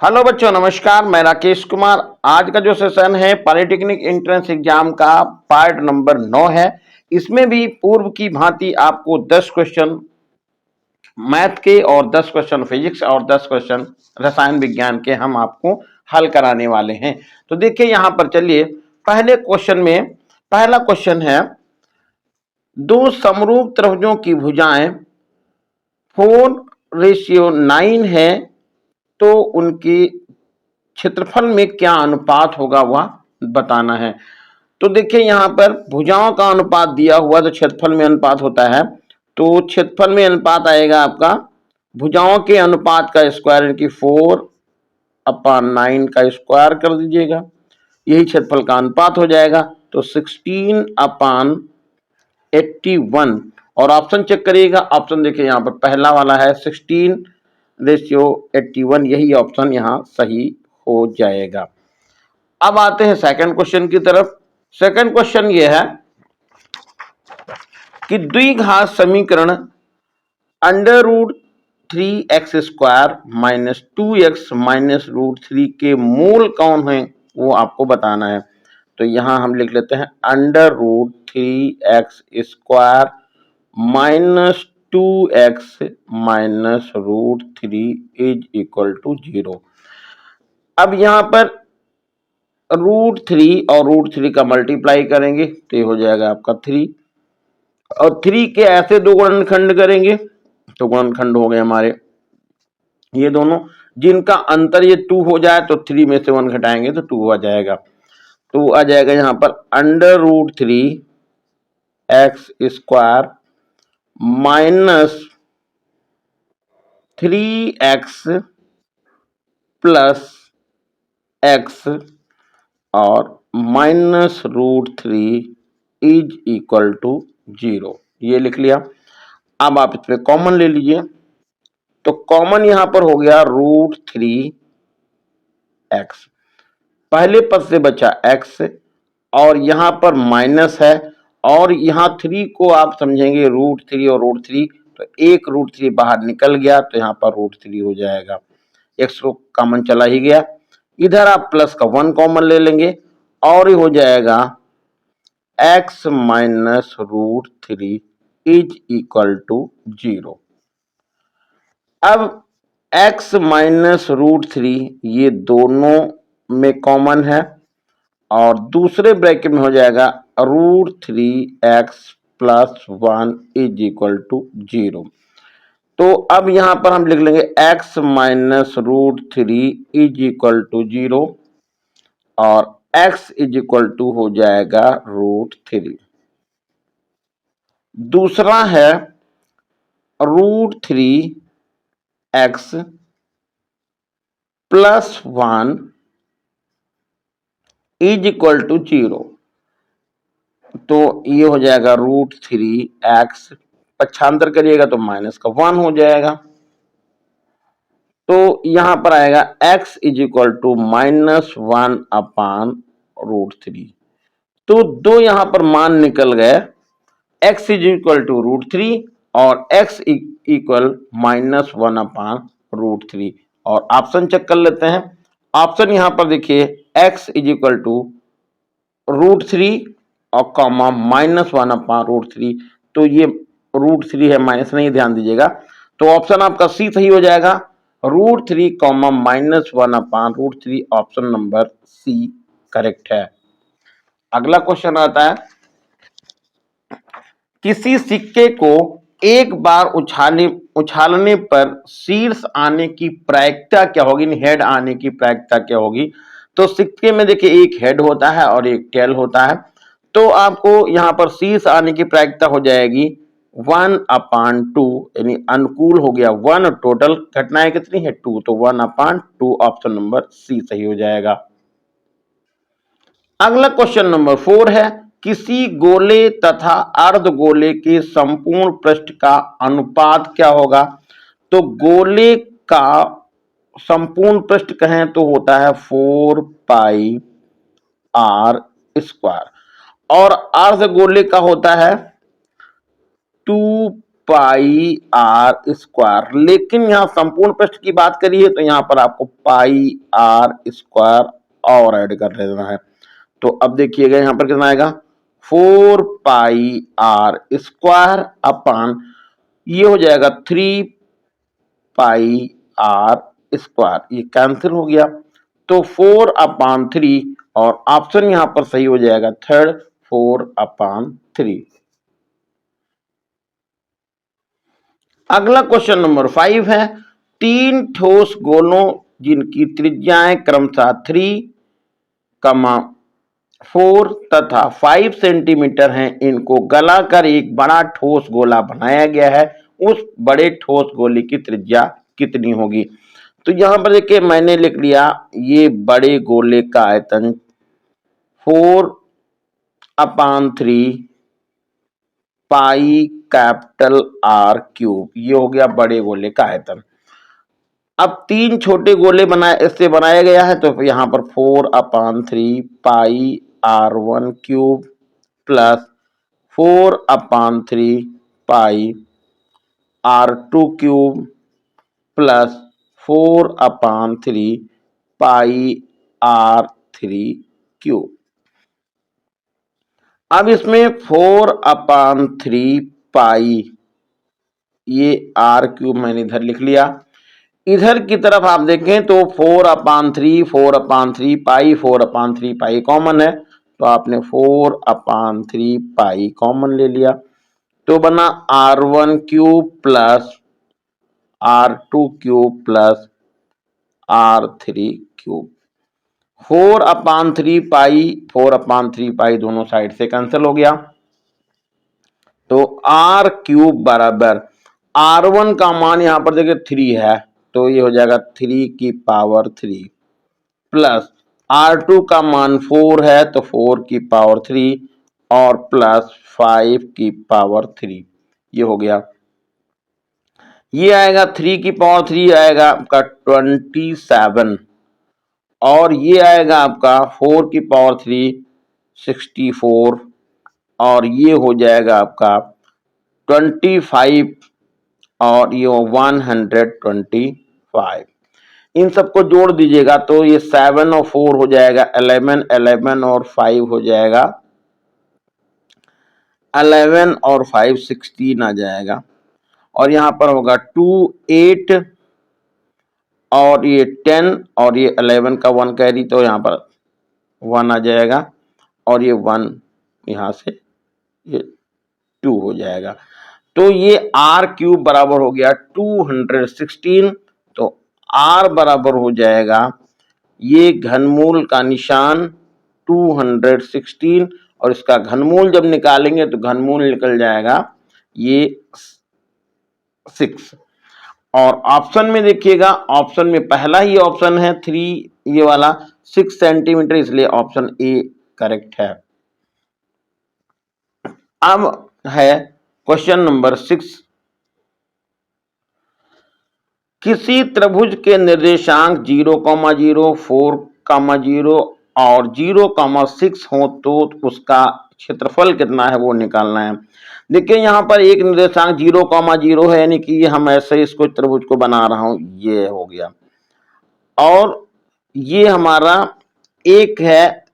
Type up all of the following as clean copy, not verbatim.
Hello बच्चों, नमस्कार। मैं राकेश कुमार। आज का जो सेशन है पॉलिटेक्निक एंट्रेंस एग्जाम का पार्ट नंबर 9 है। इसमें भी पूर्व की भांति आपको 10 क्वेश्चन मैथ के और 10 क्वेश्चन फिजिक्स और 10 क्वेश्चन रसायन विज्ञान के हम आपको हल कराने वाले हैं। तो देखिए यहाँ पर, चलिए पहले क्वेश्चन में पहला क्वेश्चन है, दो समरूप त्रिभुजों की भुजाएं 4:9 है, तो उनकी क्षेत्रफल में क्या अनुपात होगा वह बताना है। तो देखिए यहाँ पर भुजाओं का अनुपात दिया हुआ, तो क्षेत्रफल में अनुपात होता है। तो क्षेत्रफल में अनुपात आएगा आपका भुजाओं के अनुपात का स्क्वायर, यानी 4/9 का स्क्वायर कर दीजिएगा, यही क्षेत्रफल का अनुपात हो जाएगा। तो 16/81। और ऑप्शन चेक करिएगा। ऑप्शन देखिए यहाँ पर पहला वाला है 16:81, यही ऑप्शन यहाँ सही हो जाएगा। अब आते हैं सेकंड क्वेश्चन की तरफ। सेकंड क्वेश्चन ये है कि द्विघात समीकरण √3x² - 2x - √3 के मूल कौन है वो आपको बताना है। तो यहां हम लिख लेते हैं √3x² - 2x - √3 = 0। अब यहां पर √3 और √3 का मल्टीप्लाई करेंगे तो ये हो जाएगा आपका 3, और 3 के ऐसे दो गुणनखंड करेंगे तो गुणनखंड हो गए हमारे ये दोनों, जिनका अंतर ये 2 हो जाए तो 3 में से 1 घटाएंगे तो 2 आ जाएगा। तो आ जाएगा यहाँ पर √3x² - 3x + x और -√3 = 0, ये लिख लिया। अब आप इसमें कॉमन ले लीजिए, तो कॉमन यहां पर हो गया √3x, पहले पद से बचा x, और यहां पर माइनस है, और यहां 3 को आप समझेंगे √3 और √3, तो एक √3 बाहर निकल गया तो यहां पर √3 हो जाएगा। x को कॉमन चला ही गया। इधर आप प्लस का 1 कॉमन ले लेंगे और हो जाएगा x - √3 = 0। अब x - √3 ये दोनों में कॉमन है, और दूसरे ब्रैकेट में हो जाएगा √3x + 1 = 0। तो अब यहां पर हम लिख लेंगे x - √3 = 0 और x = हो जाएगा √3। दूसरा है √3x + 1 = 0। तो ये हो जाएगा √3x, पक्षांतर करिएगा तो माइनस का 1 हो जाएगा। तो यहां पर आएगा x = -1/√3। तो दो यहां पर मान निकल गए, x = √3 और x = -1/√3। और ऑप्शन चेक कर लेते हैं। ऑप्शन यहां पर देखिए x = √3 और कॉमा -1/√3, तो ये √3 है, माइनस नहीं, ध्यान दीजिएगा। तो ऑप्शन आपका सी सही हो जाएगा, √3, -1/√3। ऑप्शन नंबर सी करेक्ट है। अगला क्वेश्चन आता है, किसी सिक्के को एक बार उछालने पर शीर्ष आने की प्रायिकता क्या होगी, हेड आने की प्रायिकता क्या होगी। तो सिक्के में देखिए एक हेड होता है और एक टेल होता है। तो आपको यहां पर शीर्ष आने की प्रायिकता हो जाएगी 1/2, यानी अनुकूल हो गया 1, टोटल घटनाएं कितनी है 2, तो 1/2। ऑप्शन नंबर सी सही हो जाएगा। अगला क्वेश्चन नंबर 4 है, किसी गोले तथा अर्धगोले के संपूर्ण पृष्ठ का अनुपात क्या होगा। तो गोले का संपूर्ण पृष्ठ कहें तो होता है 4πr², और अर्धगोले का होता है 2 पाई आर स्क्वायर, लेकिन यहाँ संपूर्ण पृष्ठ की बात करिए तो यहाँ पर आपको पाई आर स्क्वायर और ऐड कर देना है। तो अब देखिएगा यहाँ पर कितना आएगा, 4 पाई आर स्क्वायर अपान ये हो जाएगा 3 पाई आर स्क्वायर, ये कैंसिल हो गया तो 4 अपान 3 और ऑप्शन यहां पर सही हो जाएगा थर्ड, 4 अपान 3। अगला क्वेश्चन नंबर 5 है, 3 ठोस गोलों जिनकी त्रिज्याएं क्रमशः 3, 4 तथा 5 सेंटीमीटर हैं, इनको गलाकर एक बड़ा ठोस गोला बनाया गया है, उस बड़े ठोस गोले की त्रिज्या कितनी होगी। तो यहां पर देखिए मैंने लिख लिया ये बड़े गोले का आयतन 4 अपान 3 पाई कैपिटल आर क्यूब, ये हो गया बड़े गोले का आयतन। अब 3 छोटे गोले इससे बनाया गया है तो यहाँ पर 4 अपान 3 पाई R1 क्यूब प्लस 4 अपान 3 पाई R2 क्यूब प्लस 4 अपान 3 पाई R3 क्यूब। अब इसमें 4 अपान 3 पाई ये R क्यूब मैंने इधर लिख लिया, इधर की तरफ आप देखें तो 4 अपान 3 पाई 4 अपान 3 पाई कॉमन है तो आपने 4 अपान 3 पाई कॉमन ले लिया तो बना R1 cube plus R2 cube plus R3 cube. 4 अपान 3 पाई दोनों साइड से कैंसिल हो गया तो R क्यूब बराबर R1 का मान यहां पर देखिए 3 है तो ये हो जाएगा 3 की पावर 3 प्लस R2 का मान 4 है तो 4 की पावर 3 और प्लस 5 की पावर 3, ये हो गया। ये आएगा 3 की पावर 3 आएगा आपका 27 और ये आएगा आपका 4 की पावर 3 64 और ये हो जाएगा आपका 25 और ये 125। इन सबको जोड़ दीजिएगा तो ये 7 और 4 हो जाएगा 11, 11 और 5 हो जाएगा 11 और 5 16 आ जाएगा और यहाँ पर होगा 2 8 और ये 10 और ये 11 का 1 कैरी तो यहाँ पर 1 आ जाएगा और ये 1 यहाँ से ये 2 हो जाएगा तो ये R क्यूब बराबर हो गया 216 तो R बराबर हो जाएगा ये घनमूल का निशान 216 और इसका घनमूल जब निकालेंगे तो घनमूल निकल जाएगा ये 6 और ऑप्शन में देखिएगा ऑप्शन में पहला ही ऑप्शन है 3 ये वाला 6 सेंटीमीटर इसलिए ऑप्शन ए करेक्ट है। अब है क्वेश्चन नंबर 6, किसी त्रिभुज के निर्देशांक 0,0 4,0 और 0,6 हो तो उसका क्षेत्रफल कितना है वो निकालना है। देखिए यहाँ पर एक निर्देशांक 0,0 है यानी कि हम ऐसे इसको त्रिभुज को बना रहा हूं, ये हो गया और ये हमारा एक है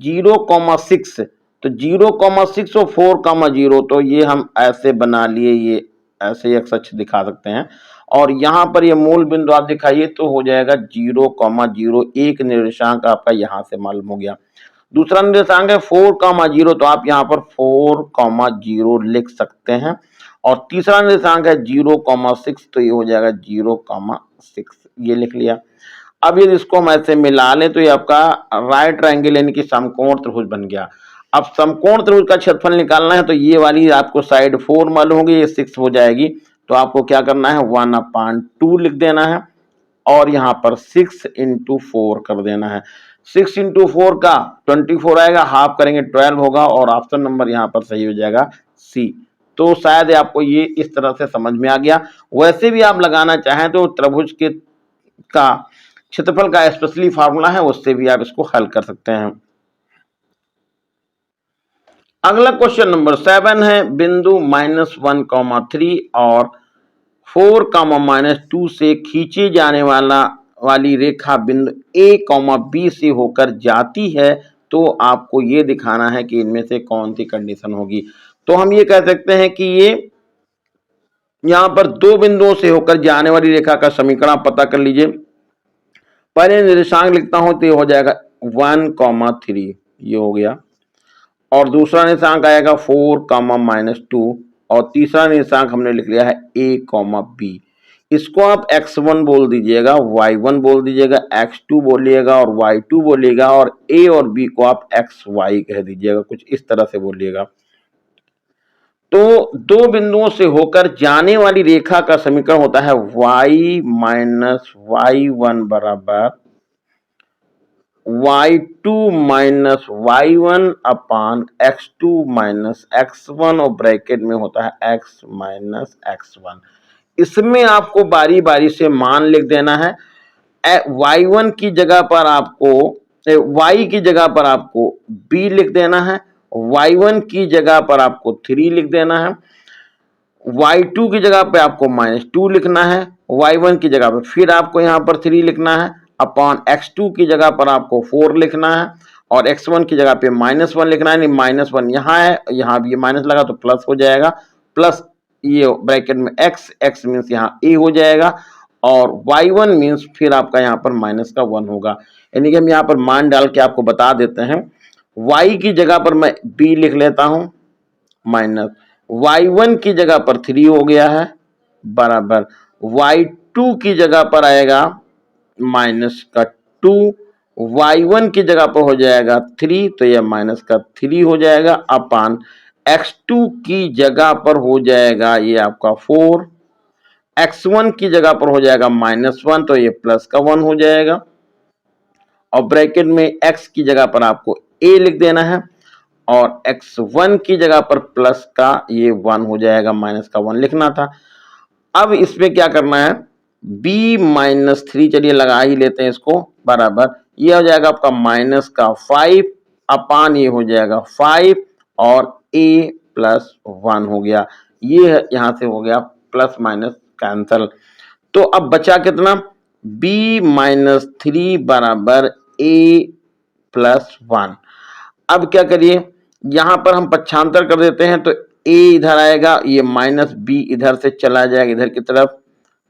0,6 तो 0,6 और 4,0 तो ये हम ऐसे बना लिए, ये ऐसे एक अक्ष दिखा सकते हैं और यहाँ पर ये मूल बिंदु आप दिखाइए तो हो जाएगा 0,0, एक निर्देशांक आपका यहाँ से मालूम हो गया। दूसरा निर्देशांक है 4,0 तो आप यहाँ पर 4,0 लिख सकते हैं और तीसरा निर्देशांक है 0,6 तो ये हो जाएगा 0,6, ये लिख लिया। अब यदि इसको हम ऐसे मिला लें तो ये आपका राइट ट्रायंगल यानी कि समकोण त्रिभुज बन गया। अब समकोण त्रिभुज का क्षेत्रफल निकालना है तो ये वाली आपको साइड 4 मालूम होगी, ये 6 हो जाएगी तो आपको क्या करना है 1/2 लिख देना है और यहाँ पर 6 × 4 कर देना है। 6 × 4 का 24 आएगा, हाफ करेंगे 12 होगा और ऑप्शन नंबर यहाँ पर सही हो जाएगा सी। तो शायद आपको ये इस तरह से समझ में आ गया। वैसे भी आप लगाना चाहें तो त्रिभुज के का क्षेत्रफल का स्पेशली फार्मूला है, उससे भी आप इसको हल कर सकते हैं। अगला क्वेश्चन नंबर 7 है, बिंदु -1,3 और 4, -2 से खींची जाने वाली रेखा बिंदु A, B से होकर जाती है, तो आपको ये दिखाना है कि इनमें से कौन सी कंडीशन होगी। तो हम ये कह सकते हैं कि ये यहां पर दो बिंदुओं से होकर जाने वाली रेखा का समीकरण आप पता कर लीजिए। पहले निर्देशांक लिखता हूं तो ये हो जाएगा 1, 3, ये हो गया, और दूसरा निर्देशांक आएगा 4, -2, और तीसरा निर्देशांक हमने लिख लिया है A, B। इसको आप x1 बोल दीजिएगा, y1 बोल दीजिएगा, x2 बोलिएगा और y2 बोलिएगा, और A और B को आप xy कह दीजिएगा, कुछ इस तरह से बोलिएगा। तो दो बिंदुओं से होकर जाने वाली रेखा का समीकरण होता है y - y1 बराबर y2 - y1 अपान x2 - x1, और ब्रैकेट में होता है x - x1। इसमें आपको बारी बारी से मान लिख देना है। y1 की जगह पर आपको y की जगह पर आपको b लिख देना है, y1 की जगह पर आपको 3 लिख देना है, y2 की जगह पे आपको -2 लिखना है, y1 की जगह पे फिर आपको यहाँ पर 3 लिखना है, अपॉन x2 की जगह पर आपको 4 लिखना है, और x1 की जगह पे -1 लिखना है। -1 यहाँ है, यहाँ भी माइनस लगा तो प्लस हो जाएगा, प्लस ये ब्रैकेट में x मीन्स यहाँ a हो जाएगा, और y1 मीन्स फिर आपका यहाँ पर -1 होगा। यानी कि हम यहाँ पर मान डाल के आपको बता देते हैं। y की जगह पर मैं b लिख लेता हूँ, माइनस y1 की जगह पर 3 हो गया है, बराबर y2 की जगह पर आएगा -2, y1 की जगह पर हो जाएगा 3, तो यह -3 हो जाएगा, अपान x2 की जगह पर हो जाएगा ये आपका 4, x1 की जगह पर हो जाएगा -1, तो ये +1 हो जाएगा, और ब्रैकेट में x की जगह पर आपको a लिख देना है, और x1 की जगह पर प्लस का ये 1 हो जाएगा, -1 लिखना था। अब इसमें क्या करना है, b-3 चलिए लगा ही लेते हैं इसको, बराबर ये हो जाएगा आपका -5 अपान ये हो जाएगा 5, और a +1 हो गया। ये यहां से हो गया प्लस माइनस कैंसल। तो अब बचा कितना, b-3 बराबर a +1। अब क्या करिए, यहां पर हम पक्षांतर कर देते हैं, तो a इधर आएगा, ये -b इधर से चला जाएगा इधर की तरफ,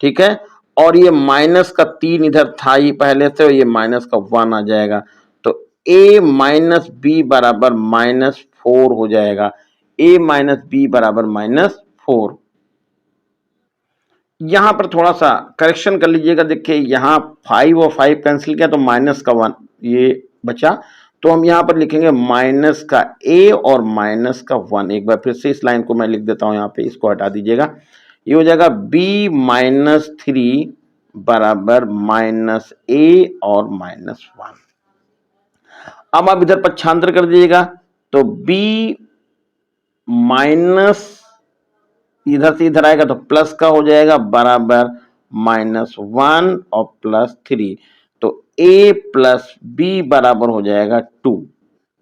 ठीक है, और ये -3 इधर था ही पहले से, और ये -1 आ जाएगा, तो a - b बराबर -4 हो जाएगा, a - b बराबर -4। यहां पर थोड़ा सा करेक्शन कर लीजिएगा, देखिए यहां 5 और 5 कैंसिल किया तो -1 ये बचा, तो हम यहां पर लिखेंगे -a और -1। एक बार फिर से इस लाइन को मैं लिख देता हूं, यहां पे इसको हटा दीजिएगा, ये हो जाएगा b-3 बराबर -a और -1। अब आप इधर पक्षांतर कर दीजिएगा, तो b माइनस इधर से इधर आएगा तो प्लस का हो जाएगा, बराबर -1 और +3, तो a + b बराबर हो जाएगा 2,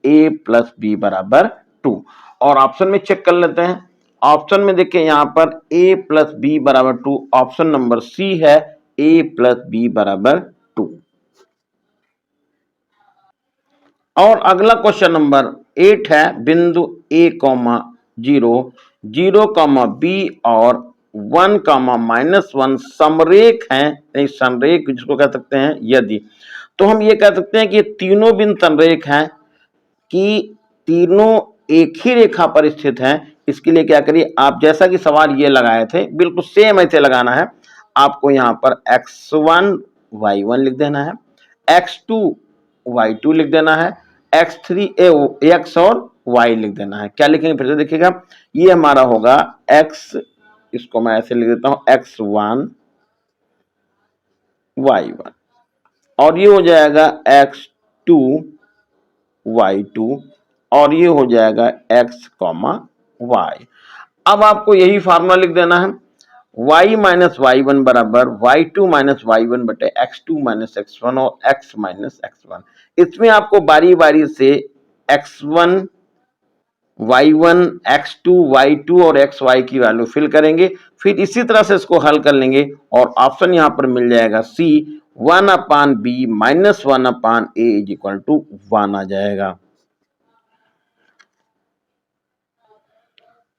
a + b बराबर 2। और ऑप्शन में चेक कर लेते हैं, ऑप्शन में देखिए यहां पर a + b बराबर 2, ऑप्शन नंबर सी है, a + b बराबर 2। और अगला क्वेश्चन नंबर 8 है, बिंदु a, 0, 0, b और 1, -1 समरेख हैं, नहीं संरेख जिसको कह सकते हैं, यदि, तो हम ये कह सकते हैं कि तीनों बिंदु संरेख हैं, कि तीनों एक ही रेखा पर स्थित हैं। इसके लिए क्या करिए, आप जैसा कि सवाल ये लगाए थे बिल्कुल सेम ऐसे लगाना है। आपको यहाँ पर x1 y1 लिख देना है, x2 y2 लिख देना है, x3 x और y लिख देना है। क्या लिखेंगे फिर से देखिएगा, ये हमारा होगा x, इसको मैं ऐसे लिख देता हूं x1 y1, और ये हो जाएगा x2 y2, और ये हो जाएगा x, y। अब आपको यही फार्मूला लिख देना है, y - y1 बराबर y2 - y1 बटे x2 - x1 और x - x1। इसमें आपको बारी बारी से x1 y1, x2, y2 और xy की वैल्यू फिल करेंगे। फिर इसी तरह से इसको हल कर लेंगे और ऑप्शन यहां पर मिल जाएगा C 1/b minus 1/a is equal to 1 आ जाएगा।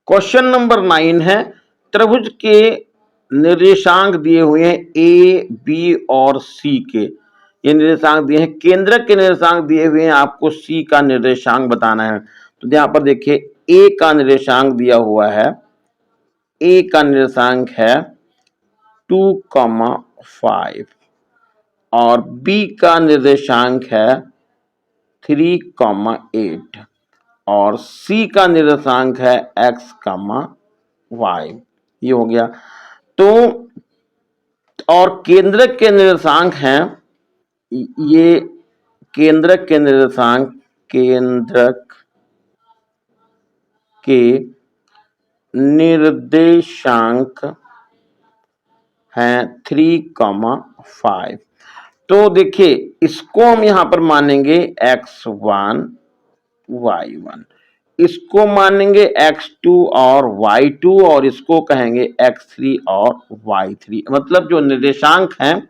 क्वेश्चन नंबर 9 है, त्रिभुज के निर्देशांक दिए हुए हैं ए, बी और सी के। ये निर्देशांक दिए हैं, केंद्रक के निर्देशांक दिए हुए हैं, आपको सी का निर्देशांक बताना है। तो यहाँ पर देखिए ए का निर्देशांक दिया हुआ है, ए का निर्देशांक है 2,5 और बी का निर्देशांक है 3,8 और सी का निर्देशांक है x, y। ये हो गया। तो और केंद्रक के निर्देशांक हैं, ये केंद्रक के निर्देशांक, केंद्रक के निर्देशांक हैं 3,5। तो देखिए इसको हम यहां पर मानेंगे x1, y1, इसको मानेंगे x2 और y2 और इसको कहेंगे x3 और y3। मतलब जो निर्देशांक हैं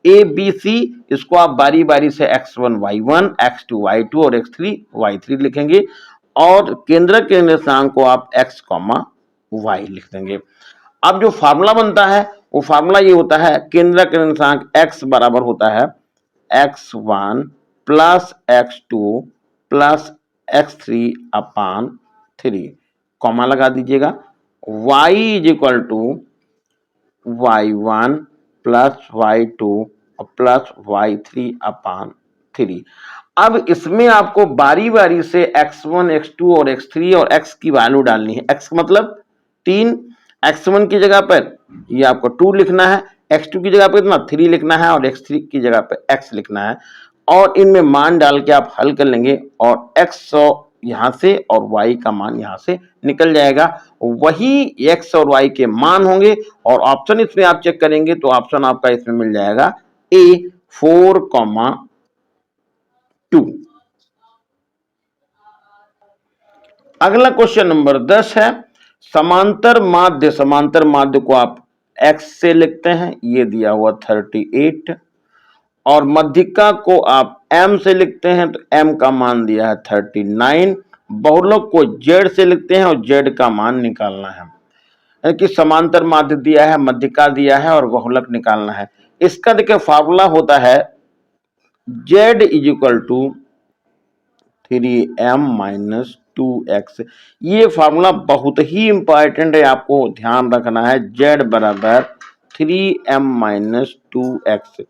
ए बी सी, इसको आप बारी बारी से x1 y1, x2 y2 और x3 y3 लिखेंगे और केंद्रक के निर्देशांक को आप x, y लिख देंगे। अब जो फार्मूला बनता है वो फार्मूला ये होता है, केंद्रक के निर्देशांक x बराबर होता है x1 plus x2 plus x3/3, comma लगा दीजिएगा, y is equal to y1 plus y2 plus y3/3। अब इसमें आपको बारी बारी से x1, x2 और x3 और x की वैल्यू डालनी है। x मतलब 3, x1 की जगह पर ये आपको 2 लिखना है, x2 की जगह पर इतना 3 लिखना है और x3 की जगह पर x लिखना है और इनमें मान डाल के आप हल कर लेंगे और x यहां से और y का मान यहां से निकल जाएगा। वही x और y के मान होंगे और ऑप्शन इसमें आप चेक करेंगे तो ऑप्शन आपका इसमें मिल जाएगा A 4,2। अगला क्वेश्चन नंबर 10 है, समांतर माध्य को आप x से लिखते हैं, ये दिया हुआ 38 और मध्यिका को आप m से लिखते हैं तो m का मान दिया है 39। बहुलक को z से लिखते हैं और z का मान निकालना है। कि समांतर माध्य दिया है, मध्यिका दिया है और बहुलक निकालना है। इसका देखिए फार्मूला होता है z is equal to 3m minus 2x। ये फार्मूला बहुत ही इंपॉर्टेंट है, आपको ध्यान रखना है। z बराबर 3m माइनस 2x,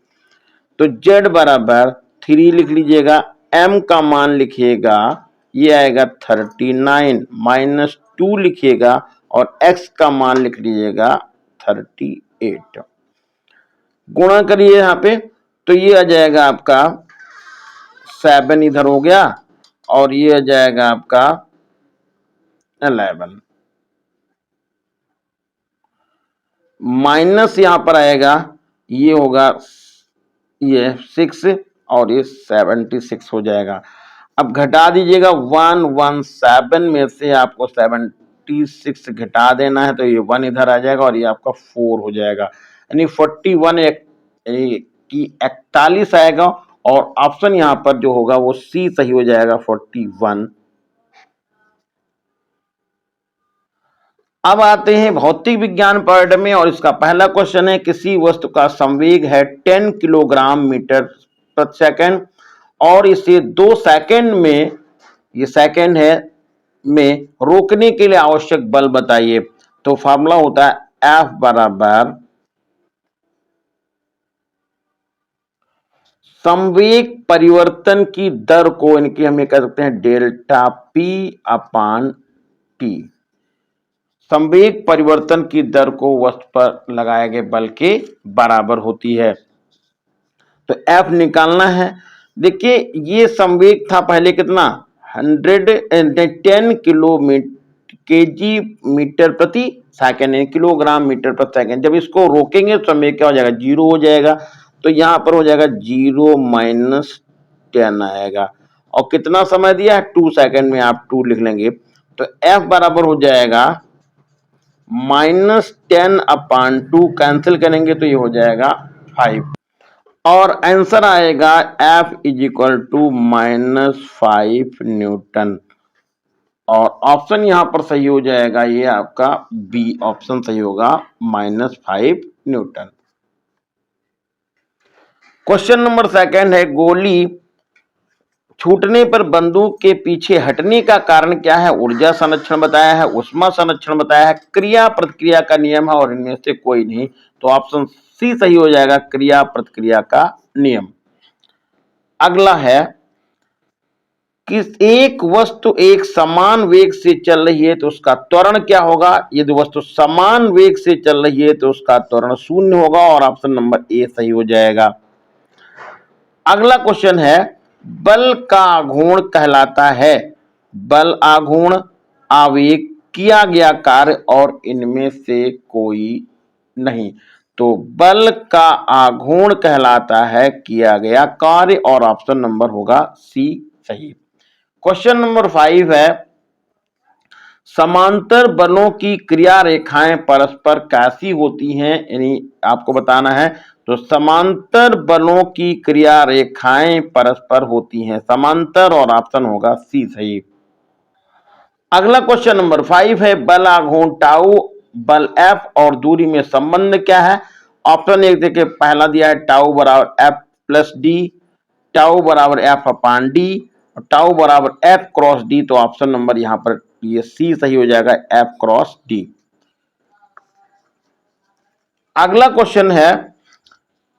तो z बराबर 3 लिख लीजिएगा, m का मान लिखिएगा, ये आएगा 39 माइनस 2 लिखिएगा और x का मान लिख लीजिएगा 38। गुणा करिए यहाँ पे तो ये आ जाएगा आपका 7 इधर हो गया और ये आ जाएगा आपका 11 माइनस यहाँ पर आएगा, ये होगा ये 6 और ये 76 हो जाएगा। अब घटा दीजिएगा 117 में से आपको 76 घटा देना है तो ये 1 इधर आ जाएगा और ये आपका 4 हो जाएगा, यानी 41 की 41 आएगा और ऑप्शन यहाँ पर जो होगा वो सी सही हो जाएगा 41। अब आते हैं भौतिक विज्ञान पार्ट में और इसका पहला क्वेश्चन है, किसी वस्तु का संवेग है 10 किलोग्राम मीटर प्रति सेकंड और इसे 2 सेकंड में, ये सेकंड है, में रोकने के लिए आवश्यक बल बताइए। तो फार्मूला होता है F बराबर संवेग परिवर्तन की दर को, इनकी हम ये कह सकते हैं डेल्टा P/T। संवेग परिवर्तन की दर को वस्तु पर लगाए गए बल के बराबर होती है। तो F निकालना है। देखिए ये संवेग था पहले कितना 10 केजी मीटर प्रति सेकंड, किलोग्राम मीटर प्रति सेकंड। जब इसको रोकेंगे तो संवेग क्या हो जाएगा, 0 हो जाएगा। तो यहाँ पर हो जाएगा 0 माइनस 10 आएगा और कितना समय दिया है 2 सेकंड में, आप 2 लिख लेंगे। तो F बराबर हो जाएगा -10/2, कैंसिल करेंगे तो ये हो जाएगा 5 और आंसर आएगा F is equal to -5 newton. और ऑप्शन यहां पर सही हो जाएगा, ये आपका बी ऑप्शन सही होगा, -5 न्यूटन। क्वेश्चन नंबर सेकंड है, गोली छूटने पर बंदूक के पीछे हटने का कारण क्या है? ऊर्जा संरक्षण बताया है, उष्मा संरक्षण बताया है, क्रिया प्रतिक्रिया का नियम है और इनमें से कोई नहीं। तो ऑप्शन सी सही हो जाएगा, क्रिया प्रतिक्रिया का नियम। अगला है कि एक वस्तु एक समान वेग से चल रही है तो उसका त्वरण क्या होगा? यदि वस्तु समान वेग से चल रही है तो उसका त्वरण 0 होगा और ऑप्शन नंबर ए सही हो जाएगा। अगला क्वेश्चन है, बल का आघूर्ण कहलाता है। बल, आघूर्ण, आवेग, किया गया कार्य और इनमें से कोई नहीं। तो बल का आघूर्ण कहलाता है किया गया कार्य और ऑप्शन नंबर होगा सी सही। क्वेश्चन नंबर 5 है, समांतर बलों की क्रिया रेखाएं परस्पर कैसी होती हैं? यानी आपको बताना है। तो समांतर बलों की क्रिया रेखाएं परस्पर होती हैं समांतर और ऑप्शन होगा सी सही। अगला क्वेश्चन नंबर 5 है, बल आघूर्ण टाउ बल एफ और दूरी में संबंध क्या है? ऑप्शन एक देखिए, पहला दिया है टाउ बराबर एफ प्लस डी, टाउ बराबर एफ अपान डी, टाउ बराबर एफ क्रॉस डी। तो ऑप्शन नंबर यहां पर ये सी सही हो जाएगा, एफ क्रॉस डी। अगला क्वेश्चन है,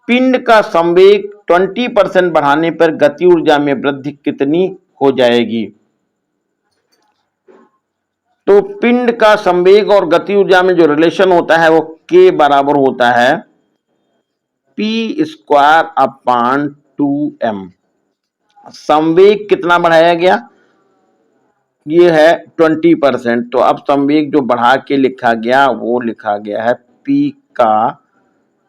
पिंड का संवेग 20% बढ़ाने पर गति ऊर्जा में वृद्धि कितनी हो जाएगी? तो पिंड का संवेग और गति ऊर्जा में जो रिलेशन होता है वो के बराबर होता है पी स्क्वायर अपान 2m। संवेग कितना बढ़ाया गया? ये है 20%। तो अब संवेग जो बढ़ा के लिखा गया वो लिखा गया है P का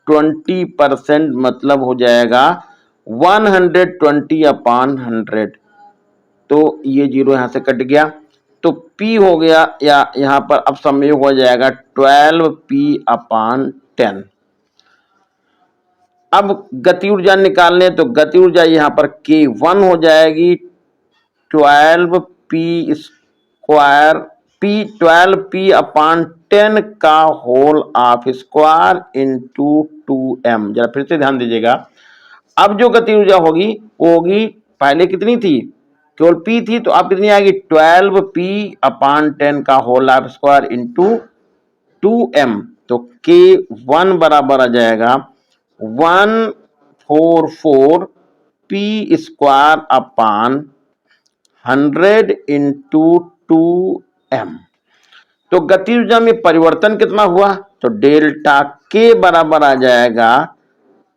20%, मतलब हो जाएगा 120/100। तो ये जीरो यहां से कट गया तो P हो गया, या यहां पर अब संवेग हो जाएगा 12P/10। अब गति ऊर्जा निकालने तो गति ऊर्जा यहां पर K1 हो जाएगी 12P स्क्वायर P12P/10 का whole of square into 2m। जरा फिर से ध्यान दीजिएगा, अब जो गति ऊर्जा होगी वो होगी, पहले कितनी थी? केवल P थी, तो अब कितनी आएगी? 12P/10 का whole of square into 2m। तो K1 बराबर आ जाएगा 144P square upon 100 into 2m। तो गति ऊर्जा में परिवर्तन कितना हुआ? तो डेल्टा के बराबर आ जाएगा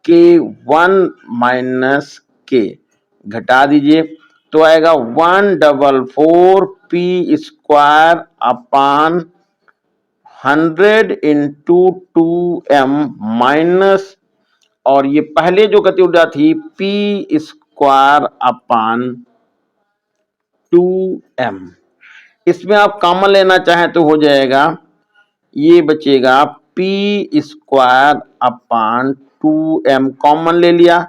K1 माइनस के, घटा दीजिए तो आएगा 144P square upon 100 into 2m minus, और ये पहले जो गति ऊर्जा थी P स्क्वायर अपान 2m। इसमें आप कॉमन लेना चाहें तो हो जाएगा, ये बचेगा P square upon 2m, common ले लिया,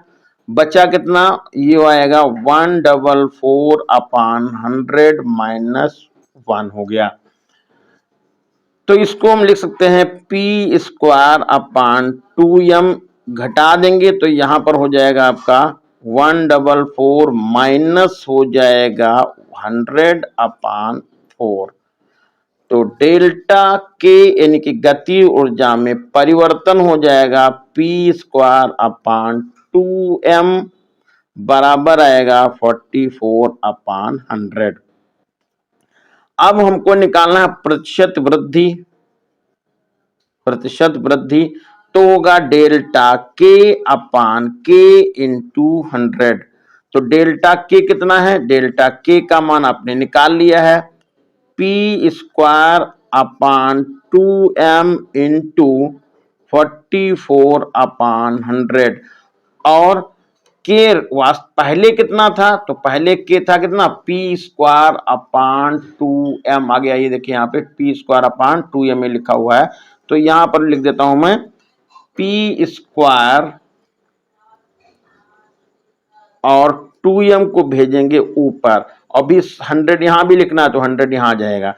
बचा कितना? ये आएगा 144/100 माइनस 1 हो गया। तो इसको हम लिख सकते हैं P स्क्वायर अपान 2m, घटा देंगे तो यहां पर हो जाएगा आपका 144 माइनस हो जाएगा 100/4। तो डेल्टा के यानी कि गति ऊर्जा में परिवर्तन हो जाएगा P स्क्वायर अपान 2m बराबर आएगा 44/100। अब हमको निकालना है प्रतिशत वृद्धि। प्रतिशत वृद्धि तो होगा डेल्टा के अपान के इंटू 100। तो डेल्टा के कितना है? डेल्टा के का मान आपने निकाल लिया है, P square upon 2m into 44/100। और के पहले कितना था, तो पहले के था कितना, पी स्क्वायर अपान 2m आ गया। ये देखिए यहाँ पे पी स्क्वायर अपान 2m में लिखा हुआ है, तो यहां पर लिख देता हूं मैं पी स्क्वायर और 2m को भेजेंगे ऊपर, और भी 100 यहां भी लिखना है तो 100 यहां आ जाएगा।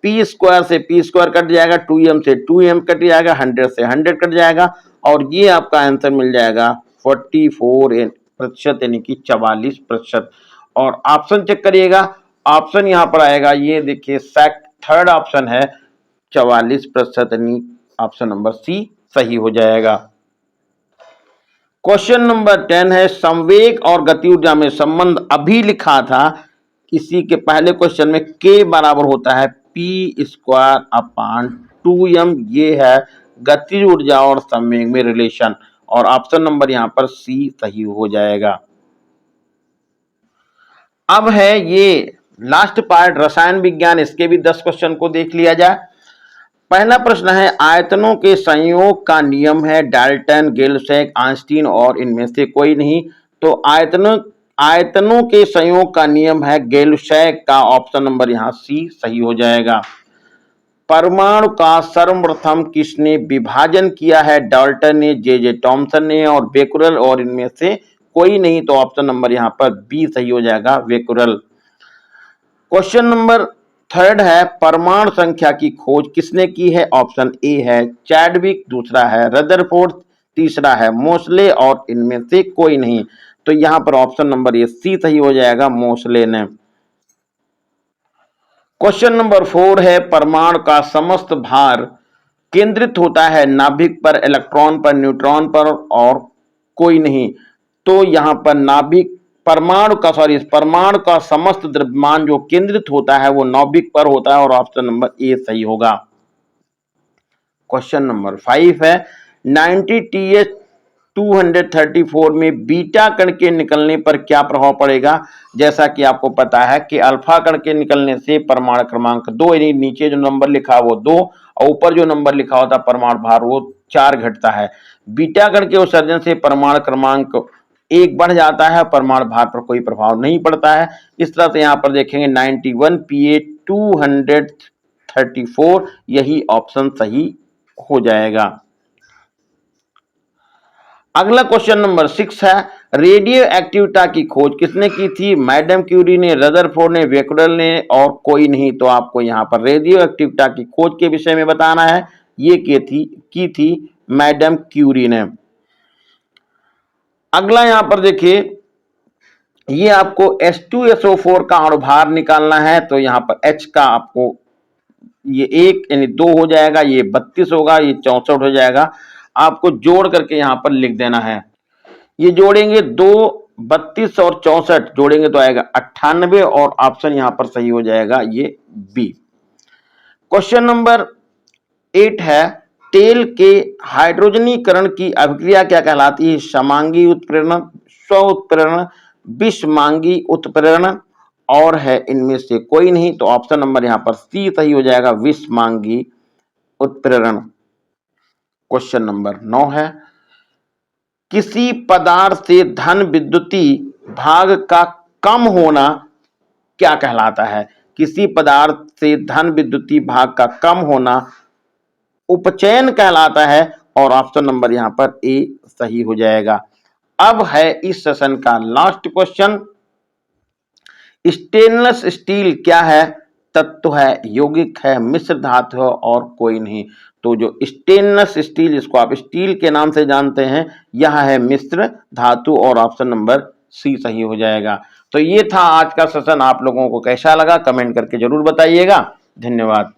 पी स्क्वायर से पी स्क्वायर कट जाएगा, 2m से 2m कट जाएगा, 100 से 100 कट जाएगा, और ये आपका आंसर मिल जाएगा 44% यानी कि 44%। और ऑप्शन चेक करिएगा, ऑप्शन यहां पर आएगा, ये देखिए थर्ड ऑप्शन है 44%, यानी ऑप्शन नंबर सी सही हो जाएगा। क्वेश्चन नंबर 10 है संवेग और गति ऊर्जा में संबंध अभी लिखा था, इसी के पहले क्वेश्चन में k बराबर होता है पी स्क्वायर अपान 2m, ये है गति ऊर्जा और संवेग में रिलेशन, और ऑप्शन नंबर यहां पर सी सही हो जाएगा। अब है ये लास्ट पार्ट रसायन विज्ञान, इसके भी 10 क्वेश्चन को देख लिया जाए। पहला प्रश्न है आयतनों के संयोग का नियम है डाल्टन, गिब्स, आइंस्टीन और इनमें से कोई नहीं, तो आयतनों के संयोग का नियम है गिब्स का, ऑप्शन नंबर यहां सी सही हो जाएगा। परमाणु का सर्वप्रथम किसने विभाजन किया है, डाल्टन ने, जे टॉमसन ने और बेकुरल, और इनमें से कोई नहीं, तो ऑप्शन नंबर यहां पर बी सही हो जाएगा, बेकुरल। क्वेश्चन नंबर 3 है परमाणु संख्या की खोज किसने की है, ऑप्शन ए है चैडविक, दूसरा है रदरफोर्ड, तीसरा है मोसले, और इनमें से कोई नहीं, तो यहां पर ऑप्शन नंबर ये सी सही हो जाएगा, मोसले ने। क्वेश्चन नंबर 4 है परमाणु का समस्त भार केंद्रित होता है नाभिक पर, इलेक्ट्रॉन पर, न्यूट्रॉन पर, और कोई नहीं, तो यहां पर परमाणु का समस्त द्रव्यमान जो केंद्रित होता है वो नाभिक पर होता है, और ऑप्शन नंबर ए सही होगा। क्वेश्चन नंबर 5 है 90Th234 में बीटा कण के निकलने पर क्या प्रभाव पड़ेगा। जैसा कि आपको पता है कि अल्फा कण के निकलने से परमाणु क्रमांक 2, यानी नीचे जो नंबर लिखा है वो 2 और ऊपर जो नंबर लिखा होता है परमाणु भार वो 4 घटता है। बीटा कण के उत्सर्जन से परमाणु क्रमांक 1 बढ़ जाता है, परमाणु भार पर कोई प्रभाव नहीं पड़ता है। इस तरह से यहां पर देखेंगे 91Pa234 यही ऑप्शन सही हो जाएगा। अगला क्वेश्चन नंबर 6 है रेडियो एक्टिविटी की खोज किसने की थी, मैडम क्यूरी ने, रदरफोर्ड ने, बेकुरल ने, और कोई नहीं, तो आपको यहां पर रेडियो एक्टिविटी की खोज के विषय में बताना है, ये की थी मैडम क्यूरी ने। अगला यहां पर देखिए ये आपको H2SO4 का अणुभार निकालना है, तो यहां पर H का आपको ये 1 यानी 2 हो जाएगा, ये 32 होगा, ये 64 हो जाएगा, आपको जोड़ करके यहां पर लिख देना है। ये जोड़ेंगे 2, 32 और 64 जोड़ेंगे तो आएगा 98, और ऑप्शन यहां पर सही हो जाएगा ये बी। क्वेश्चन नंबर 8 है तेल के हाइड्रोजनीकरण की अभिक्रिया क्या कहलाती है, समांगी उत्प्रेरण, स्व उत्प्रेरण, विषमांगी उत्प्रेरण, और है इनमें से कोई नहीं, तो ऑप्शन नंबर यहां पर सी सही हो जाएगा, विषमांगी उत्प्रेरण। क्वेश्चन नंबर 9 है किसी पदार्थ से धन विद्युती भाग का कम होना क्या कहलाता है, किसी पदार्थ से धन विद्युती भाग का कम होना उपचयन कहलाता है, और ऑप्शन नंबर यहां पर ए सही हो जाएगा। अब है इस सेशन का लास्ट क्वेश्चन, स्टेनलेस स्टील क्या है, तत्व है, यौगिक है, मिश्र धातु है, और कोई नहीं, तो जो स्टेनलेस स्टील इसको आप स्टील के नाम से जानते हैं यह है मिश्र धातु, और ऑप्शन नंबर सी सही हो जाएगा। तो ये था आज का सेशन, आप लोगों को कैसा लगा कमेंट करके जरूर बताइएगा। धन्यवाद।